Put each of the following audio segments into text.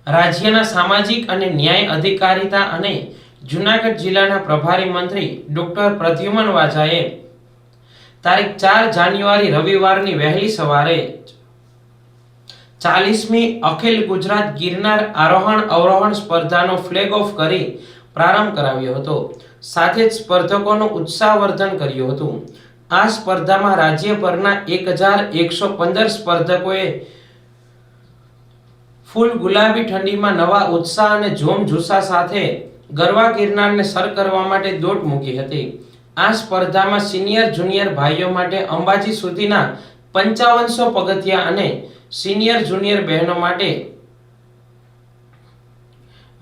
રાજ્યના સામાજિક અને ન્યાય અધિકારીતા અને જૂનાગઢ જિલ્લાના પ્રભારી મંત્રી ડોક્ટર પ્રદ્યુમન વાજાએ તારીખ 4 જાન્યુઆરી રવિવારની વહેલી સવારે 40મી અખિલ ગુજરાત ગિરનાર આરોહણ અવરોહણ સ્પર્ધાનો ફ્લેગ ઓફ કરી પ્રારંભ કરાવ્યો હતો। સાથે જ સ્પર્ધકોનું ઉત્સાહવર્ધન કર્યું હતું। આ સ્પર્ધામાં રાજ્યભરના 1115 સ્પર્ધકોએ ફૂલ ગુલાબી ઠંડીમાં નવા ઉત્સાહ અને જોમજુસ્સા સાથે ગરવા ગિરનારને સર કરવા માટે દોટ મૂકી હતી। આ સ્પર્ધામાં સિનિયર જુનિયર ભાઈઓ માટે અંબાજી સુધીના 5500 પગથિયા અને સિનિયર જુનિયર બહેનો માટે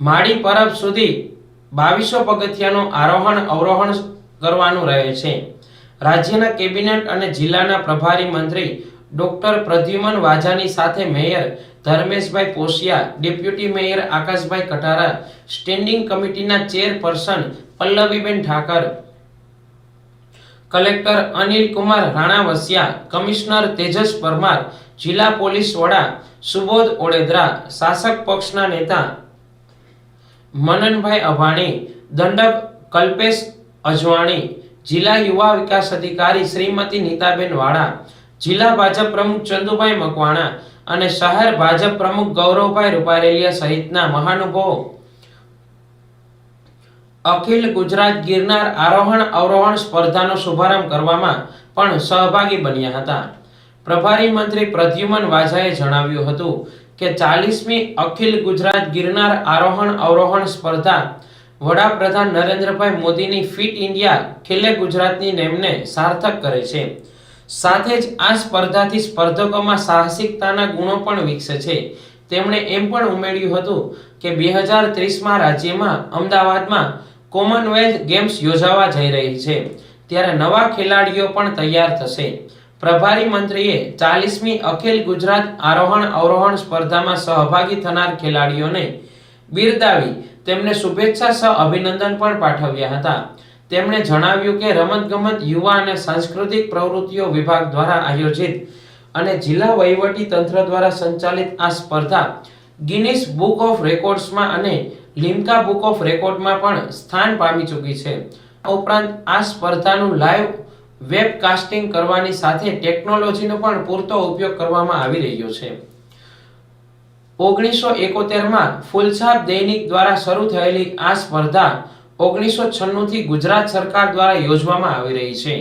માડી પરબ સુધી 2200 પગથિયાનું આરોહણ અવરોહણ કરવાનું રહે છે। રાજ્યના કેબિનેટ અને જિલ્લાના પ્રભારી મંત્રી ડોક્ટર પ્રદ્યુમન વાજાની સાથે mayor Dharmeshbhai પોશિયા, deputy mayor આકાશભાઈ Katara, standing કમિટીના chairperson Pallaviben Thakar, collector Anil Kumar Ranavasiya, commissioner Tejas Parmar, જિલ્લા પોલીસ વડા સુબોધ ઓડેદરા, શાસક પક્ષના નેતા મનનભાઈ અભાણી, દંડક કલ્પેશ અજવાણી, જિલ્લા યુવા વિકાસ અધિકારી શ્રીમતી નીતાબેન વાળા, જિલ્લા ભાજપ પ્રમુખ ચંદુભાઈ મકવાણા અને શહેર ભાજપ પ્રમુખ ગૌરવભાઈ રૂપારેલિયા સહિતના મહાનુભાવો અખિલ ગુજરાત ગિરનાર આરોહણ અવરોહણ સ્પર્ધાનો શુભારંભ કરવામાં પણ સહભાગી બન્યા હતા। પ્રભારી મંત્રી પ્રદ્યુમન વાજાએ જણાવ્યું હતું કે 40મી અખિલ ગુજરાત ગિરનાર આરોહણ અવરોહણ સ્પર્ધા વડાપ્રધાન નરેન્દ્રભાઈ મોદીની ફિટ ઇન્ડિયા ખેલે ગુજરાતની નેમને સાર્થક કરે છે। સાથે જ આ સ્પર્ધાથી સ્પર્ધકોમાં સાહસિકતાના ગુણો પણ વિકસે છે। તેમણે એમ પણ ઉમેર્યું હતું કે 2030માં રાજ્યમાં અમદાવાદમાં કોમનવેલ્થ ગેમ્સ યોજાવા જઈ રહી છે, ત્યારે નવા ખેલાડીઓ પણ તૈયાર થશે। પ્રભારી મંત્રીએ 40મી અખિલ ગુજરાત આરોહણ અવરોહણ સ્પર્ધામાં સહભાગી થનાર ખેલાડીઓને બિરદાવી તેમને શુભેચ્છા સહ અભિનંદન પણ પાઠવ્યા હતા। તેમણે જણાવ્યું કે રમતગમત, યુવા અને સાંસ્કૃતિક પ્રવૃત્તિઓ વિભાગ દ્વારા આયોજિત અને જિલ્લા વહીવટી તંત્ર દ્વારા સંચાલિત આ સ્પર્ધા ગિનિસ બુક ઓફ રેકોર્ડ્સમાં અને લિમ્કા બુક ઓફ રેકોર્ડમાં પણ સ્થાન પામી ચૂકી છે। ઉપરાંત આ સ્પર્ધાનું લાઈવ વેબકાસ્ટિંગ કરવાની સાથે ટેકનોલોજીનો પણ પૂરતો ઉપયોગ કરવામાં આવી રહ્યો છે। 1971માં ફૂલછાપ દૈનિક દ્વારા શરૂ થયેલી આ સ્પર્ધા 1996 થી ગુજરાત સરકાર દ્વારા યોજવામાં આવી રહી છે।